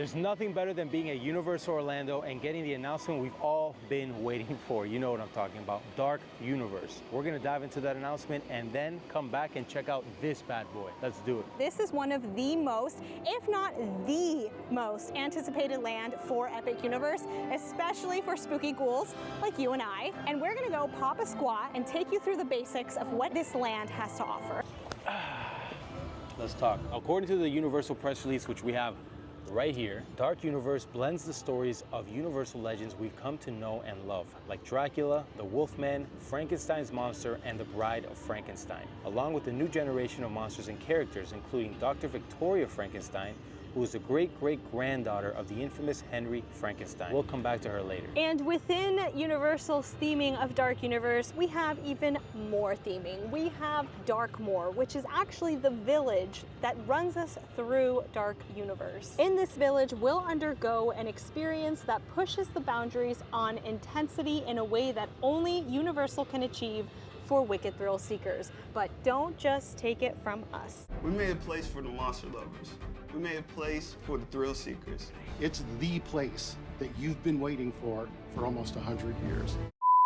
There's nothing better than being at Universal Orlando and getting the announcement we've all been waiting for. You know what I'm talking about, Dark Universe. We're gonna dive into that announcement and then come back and check out this bad boy. Let's do it. This is one of the most, if not the most anticipated land for Epic Universe, especially for spooky ghouls like you and I. And we're gonna go pop a squat and take you through the basics of what this land has to offer. Let's talk. According to the Universal press release, which we have right here, Dark Universe blends the stories of Universal legends we've come to know and love, like Dracula, the Wolfman, Frankenstein's monster, and the Bride of Frankenstein, along with a new generation of monsters and characters, including Dr. Victoria Frankenstein, who is the great-great-granddaughter of the infamous Henry Frankenstein. We'll come back to her later. And within Universal's theming of Dark Universe, we have even more theming. We have Darkmoor, which is actually the village that runs us through Dark Universe. In this village, we'll undergo an experience that pushes the boundaries on intensity in a way that only Universal can achieve for wicked thrill seekers. But don't just take it from us. We made a place for the monster lovers. We made a place for the thrill seekers. It's the place that you've been waiting for almost 100 years.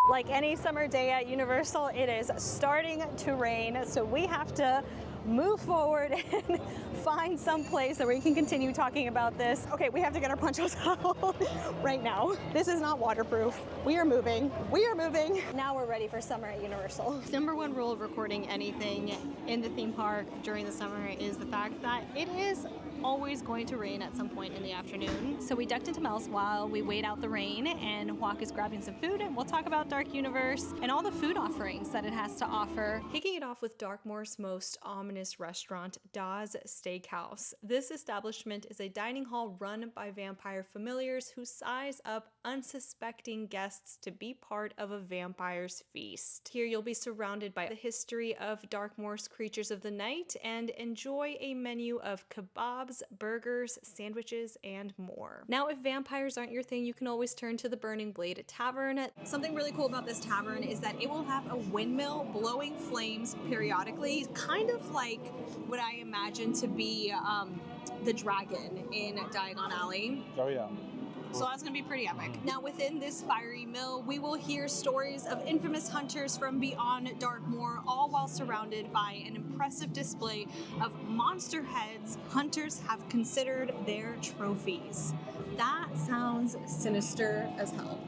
Like any summer day at Universal, it is starting to rain, so we have to move forward and find some place that we can continue talking about this. Okay, we have to get our ponchos out right now. This is not waterproof. We are moving. We are moving. Now we're ready for summer at Universal. Number one rule of recording anything in the theme park during the summer is the fact that it is always going to rain at some point in the afternoon. So we ducked into Mel's while we wait out the rain, and Walk is grabbing some food, and we'll talk about Dark Universe and all the food offerings that it has to offer. Kicking it off with Darkmoor's most ominous restaurant, Dawes Steakhouse. This establishment is a dining hall run by vampire familiars who size up unsuspecting guests to be part of a vampire's feast. Here you'll be surrounded by the history of Darkmoor's creatures of the night and enjoy a menu of kebabs, burgers, sandwiches, and more. Now, if vampires aren't your thing, you can always turn to the Burning Blade Tavern. Something really cool about this tavern is that it will have a windmill blowing flames periodically, kind of like what I imagine to be the dragon in Diagon Alley. Oh yeah. So that's gonna be pretty epic. Now within this fiery mill, we will hear stories of infamous hunters from beyond Darkmoor, all while surrounded by an impressive display of monster heads hunters have considered their trophies. That sounds sinister as hell.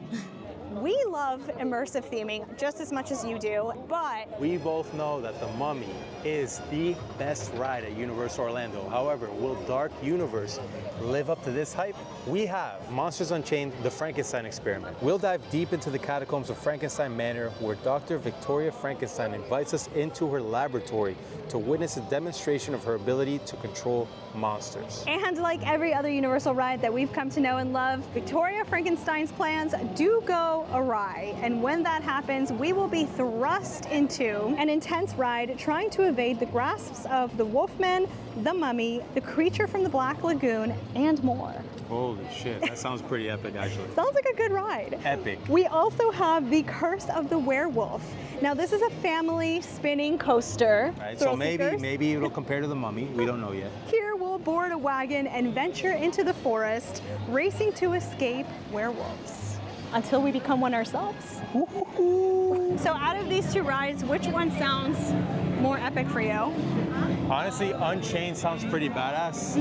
We love immersive theming just as much as you do, but we both know that the Mummy is the best ride at Universal Orlando. However, will Dark Universe live up to this hype? We have Monsters Unchained, the Frankenstein Experiment. We'll dive deep into the catacombs of Frankenstein Manor, where Dr. Victoria Frankenstein invites us into her laboratory to witness a demonstration of her ability to control monsters. And like every other Universal ride that we've come to know and love, Victoria Frankenstein's plans do go awry. And when that happens, we will be thrust into an intense ride trying to evade the grasps of the Wolfman, the Mummy, the creature from the Black Lagoon, and more. Holy shit, that sounds pretty epic actually. Sounds like a good ride. Epic. We also have the Curse of the Werewolf. Now this is a family spinning coaster. Right, so maybe it'll compare to the Mummy. We don't know yet. Here we'll board a wagon and venture into the forest, racing to escape werewolves until we become one ourselves. So out of these two rides, which one sounds more epic for you? Honestly, Unchained sounds pretty badass,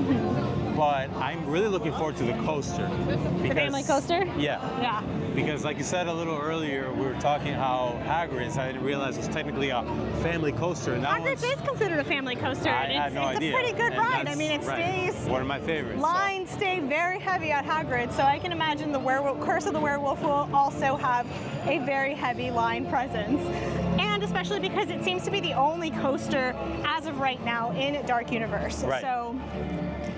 but I'm really looking forward to the coaster. The family coaster? Yeah. Yeah. Because like you said a little earlier, we were talking how Hagrid's, I didn't realize, was technically a family coaster. And that Hagrid's is considered a family coaster. I had no idea. It's a pretty good ride. I mean, it stays... One of my favorites. Lines stay very heavy at Hagrid, so I can imagine the Curse of the Werewolf will also have a very heavy line presence. And especially because it seems to be the only coaster as of right now in Dark Universe. Right. So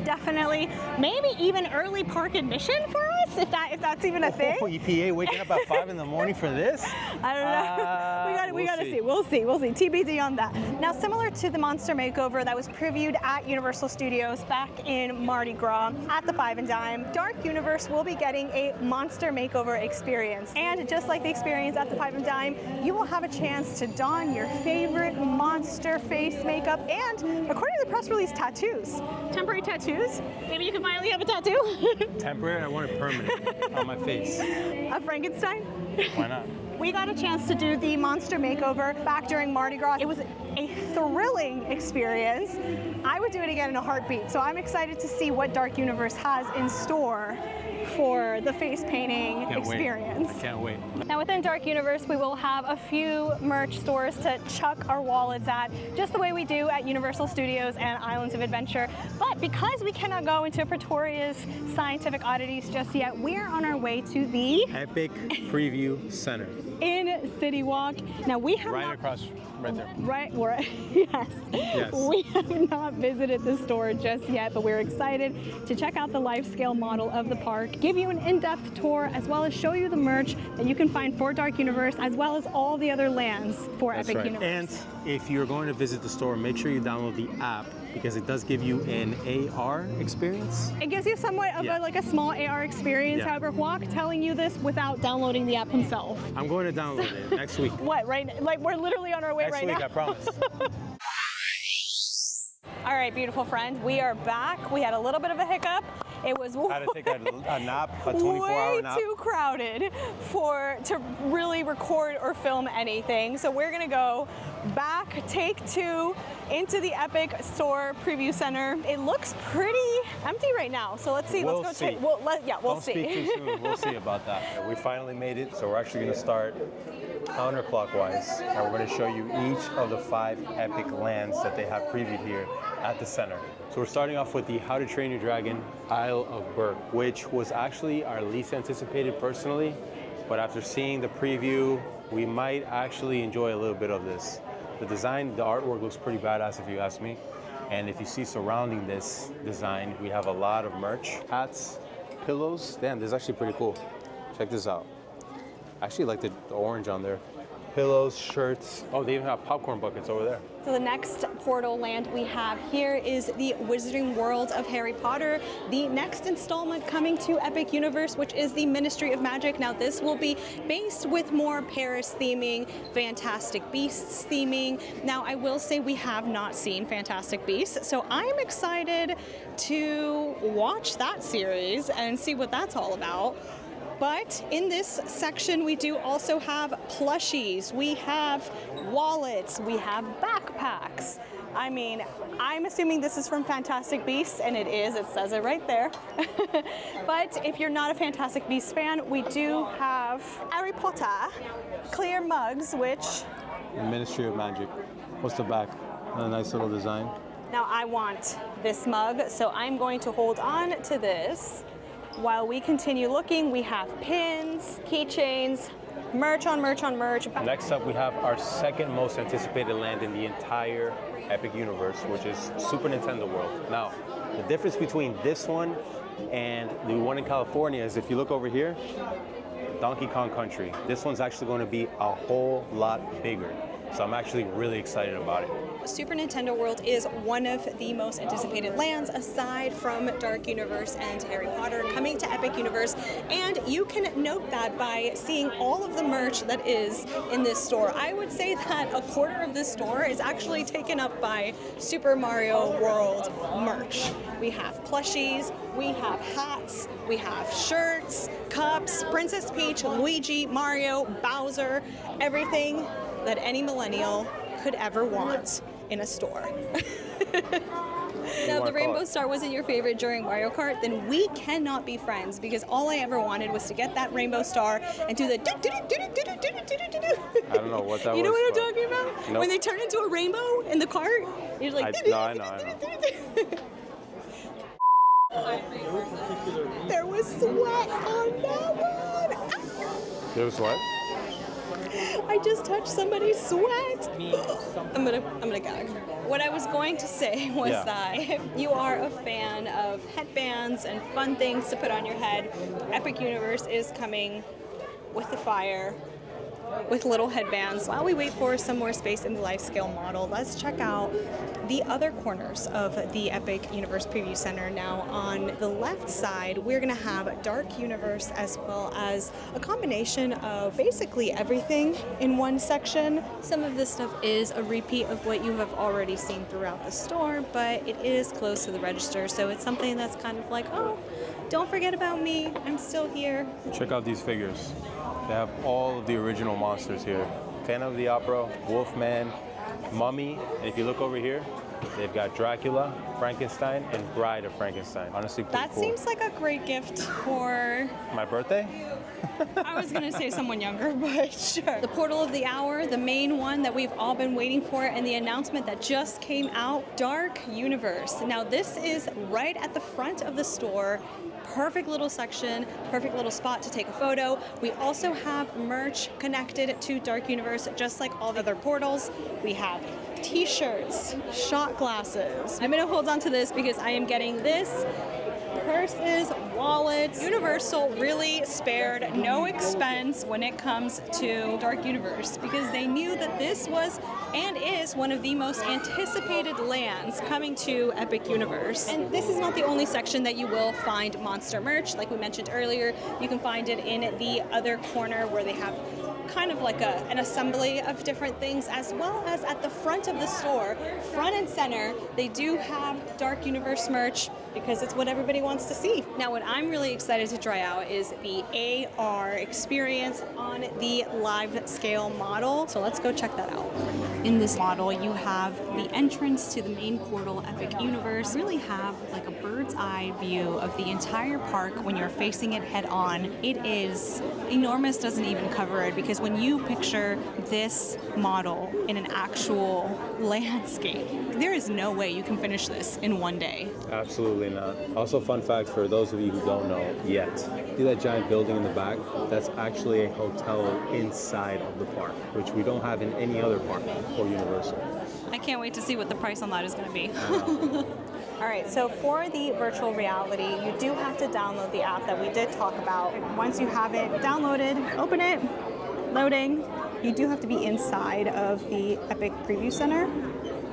definitely, maybe even early park admission for us, if that's even a thing. EPA waking up at 5 in the morning for this? I don't know. We gotta see. We'll see. TBD on that. Now, similar to the Monster Makeover that was previewed at Universal Studios back in Mardi Gras at the 5 and Dime, Dark Universe will be getting a Monster Makeover experience. And just like the experience at the 5 and Dime, you will have a chance to don your favorite monster face makeup and, according to the press release, tattoos. Temporary tattoos. tattoos. Maybe you can finally have a tattoo. Temporary, I want it permanent on my face. A Frankenstein? Why not? We got a chance to do the monster makeover back during Mardi Gras. It was a thrilling experience. I would do it again in a heartbeat. So I'm excited to see what Dark Universe has in store for the face painting experience. I can't wait. Now within Dark Universe, we will have a few merch stores to chuck our wallets at, just the way we do at Universal Studios and Islands of Adventure. But because we cannot go into Pretoria's Scientific Oddities just yet, we're on our way to the Epic Preview Center. In City Walk. Now we have right across, right there. Right, yes. Yes. We have not visited the store just yet, but we're excited to check out the life scale model of the park, give you an in-depth tour, as well as show you the merch that you can find for Dark Universe, as well as all the other lands for That's Epic right. Universe. And if you're going to visit the store, make sure you download the app because it does give you an AR experience. It gives you somewhat of like a small AR experience. Yeah. However, Huac telling you this without downloading the app himself. I'm going to download it next week. What, right? Like we're literally on our way Next right week, now. I promise. All right, beautiful friend, we are back. We had a little bit of a hiccup. It was I had to take a nap, a 24-hour way nap. too crowded to really record or film anything. So we're gonna go back, take two, into the Epic Store Preview Center. It looks pretty empty right now. So let's see. We'll let's go see. check. We'll Don't see. speak too soon. We'll see about that. We finally made it, so we're actually going to start counterclockwise, and we're going to show you each of the 5 epic lands that they have previewed here at the center. So we're starting off with the How to Train Your Dragon Isle of Berk, which was actually our least anticipated personally, but after seeing the preview, we might actually enjoy a little bit of this. The design, the artwork looks pretty badass if you ask me. And if you see surrounding this design, we have a lot of merch, hats, pillows. Damn, this is actually pretty cool. Check this out. I actually like the orange on there. Pillows, shirts. Oh, they even have popcorn buckets over there. So the next portal land we have here is the Wizarding World of Harry Potter, the next installment coming to Epic Universe, which is the Ministry of Magic. Now this will be based with more Paris theming, Fantastic Beasts theming. Now I will say we have not seen Fantastic Beasts, so I'm excited to watch that series and see what that's all about. But in this section, we do also have plushies, we have wallets, we have backpacks. I mean, I'm assuming this is from Fantastic Beasts, and it is, it says it right there. But if you're not a Fantastic Beasts fan, we do have Harry Potter clear mugs, which... Ministry of Magic. What's the back? A nice little design. Now I want this mug, so I'm going to hold on to this. While we continue looking, we have pins, keychains, merch on merch on merch. Next up, we have our second most anticipated land in the entire Epic Universe, which is Super Nintendo World. Now, the difference between this one and the one in California is if you look over here, Donkey Kong Country. This one's actually going to be a whole lot bigger. So I'm actually really excited about it. Super Nintendo World is one of the most anticipated lands aside from Dark Universe and Harry Potter coming to Epic Universe, and you can note that by seeing all of the merch that is in this store. I would say that a quarter of this store is actually taken up by Super Mario World merch. We have plushies, we have hats, we have shirts, cups, Princess Peach, Luigi, Mario, Bowser, everything that any millennial could ever want in a store. Now, if the Rainbow Star wasn't your favorite during Mario Kart, then we cannot be friends, because all I ever wanted was to get that Rainbow Star and do the I don't know what that was. You know what I'm talking about? Nope. When they turn into a rainbow in the cart, you're like... I know. There was sweat on that one. There was what? I just touched somebody's sweat. I'm gonna gag. What I was going to say was that if you are a fan of headbands and fun things to put on your head, Epic Universe is coming with the fire. with little headbands. While we wait for some more space in the life scale model, let's check out the other corners of the Epic Universe Preview Center. Now on the left side, we're gonna have Dark Universe as well as a combination of basically everything in one section. Some of this stuff is a repeat of what you have already seen throughout the store, but it is close to the register, so it's something that's kind of like, oh, don't forget about me, I'm still here. Check out these figures. They have all of the original monsters here. Phantom of the Opera, Wolfman, Mummy, and if you look over here, they've got Dracula, Frankenstein, and Bride of Frankenstein. Honestly, pretty That cool. seems like a great gift for... My birthday? I was gonna say someone younger, but sure. The portal of the hour, the main one that we've all been waiting for, and the announcement that just came out, Dark Universe. Now this is right at the front of the store. Perfect little section, perfect little spot to take a photo. We also have merch connected to Dark Universe, just like all the other portals. We have t-shirts, shot glasses. I'm gonna hold on to this because I am getting this, purses, wallets. Universal really spared no expense when it comes to Dark Universe because they knew that this was and is one of the most anticipated lands coming to Epic Universe. And this is not the only section that you will find monster merch. Like we mentioned earlier, you can find it in the other corner where they have kind of like an assembly of different things, as well as at the front of the store, front and center, they do have Dark Universe merch because it's what everybody wants to see. Now, what I'm really excited to try out is the AR experience on the live scale model. So let's go check that out. In this model, you have the entrance to the main portal, Epic Universe. You really have like a bird's eye view of the entire park when you're facing it head on. It is enormous, doesn't even cover it, because when you picture this model in an actual landscape, there is no way you can finish this in one day. Absolutely not. Also, fun fact for those of you who don't know yet, see that giant building in the back? That's actually a hotel inside of the park, which we don't have in any other park for Universal. I can't wait to see what the price on that is going to be. All right, so for the virtual reality, you do have to download the app that we did talk about. Once you have it downloaded, open it, loading. You do have to be inside of the Epic Preview Center.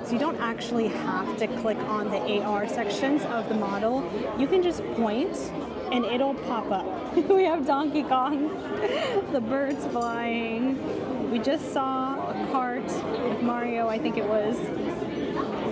So you don't actually have to click on the AR sections of the model. You can just point and it'll pop up. We have Donkey Kong, the birds flying. We just saw a cart with Mario, I think it was.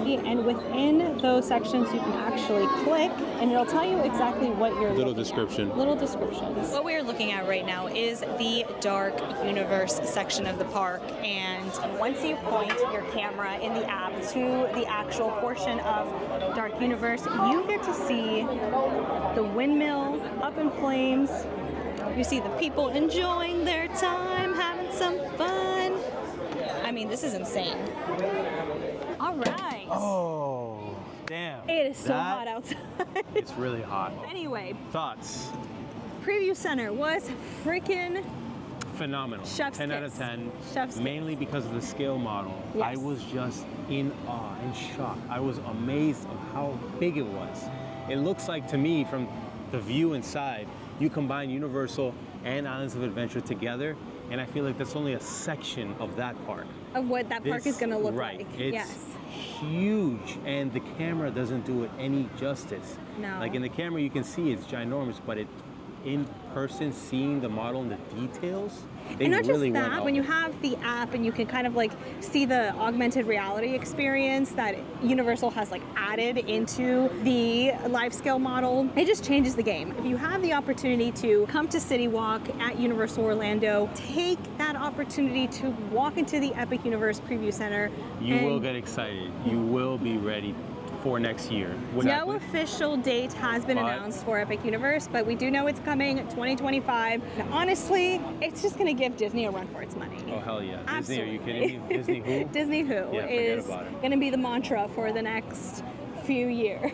And within those sections, you can actually click, and it'll tell you exactly what you're Little looking description. at. Little descriptions. What we're looking at right now is the Dark Universe section of the park, and once you point your camera in the app to the actual portion of Dark Universe, you get to see the windmill up in flames. You see the people enjoying their time, having some fun. I mean, this is insane. All right. Oh, damn. It is so hot outside. It's really hot. Anyway, Thoughts? Preview Center was freaking Phenomenal. Chef's 10 out of kiss. 10. Chef's mainly because of the scale model. Yes. I was just in awe, in shock. I was amazed of how big it was. It looks like to me from the view inside, you combine Universal and Islands of Adventure together, and I feel like that's only a section of that park. of what that park is going to look right. like. It's Yes. huge, and the camera doesn't do it any justice. No. Like in the camera, you can see it's ginormous, but it in person, seeing the model and the details, they And not really just went that, all when you in. have the app and you can kind of like see the augmented reality experience that Universal has like added into the live scale model, it just changes the game. If you have the opportunity to come to City Walk at Universal Orlando, take that opportunity to walk into the Epic Universe Preview Center. You will and get excited. You will be ready for next year. When no official date has been announced for Epic Universe, but we do know it's coming 2025. And honestly, it's just going to give Disney a run for its money. Oh, hell yeah. Absolutely. Disney, are you kidding me? Disney who? Disney Who Yeah, forget is about it. going to be the mantra for the next few years,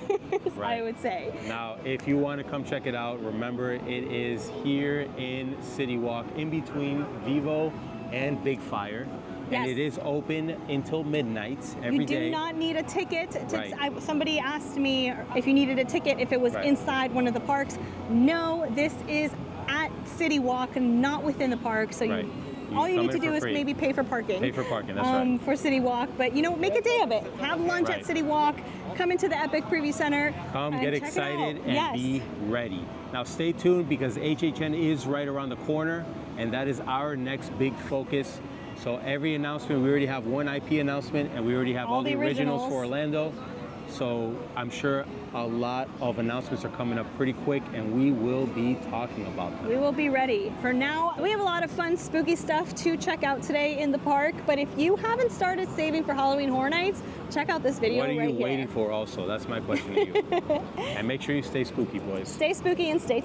Right. I would say. Now, if you want to come check it out, remember it is here in City Walk, in between Vivo and Big Fire. Yes. And it is open until midnight every You do day. not need a ticket. Right. Somebody asked me if you needed a ticket if it was Right. inside one of the parks. No, this is at City Walk, not within the park. So Right. you All you come need to in do for is free. maybe pay for parking. Pay for parking, that's right. For City Walk, but you know, make a day of it. Have lunch Right. at City Walk. Come into the Epic Preview Center. Come, and get check it excited, out. and Yes. be ready. Now stay tuned because HHN is right around the corner, and that is our next big focus. So every announcement, we already have one IP announcement, and we already have all the originals for Orlando. So I'm sure a lot of announcements are coming up pretty quick, and we will be talking about them. We will be ready. For now, we have a lot of fun, spooky stuff to check out today in the park. But if you haven't started saving for Halloween Horror Nights, check out this video What are right you here. waiting for also? That's my question to you. And make sure you stay spooky, boys. Stay spooky and stay tuned.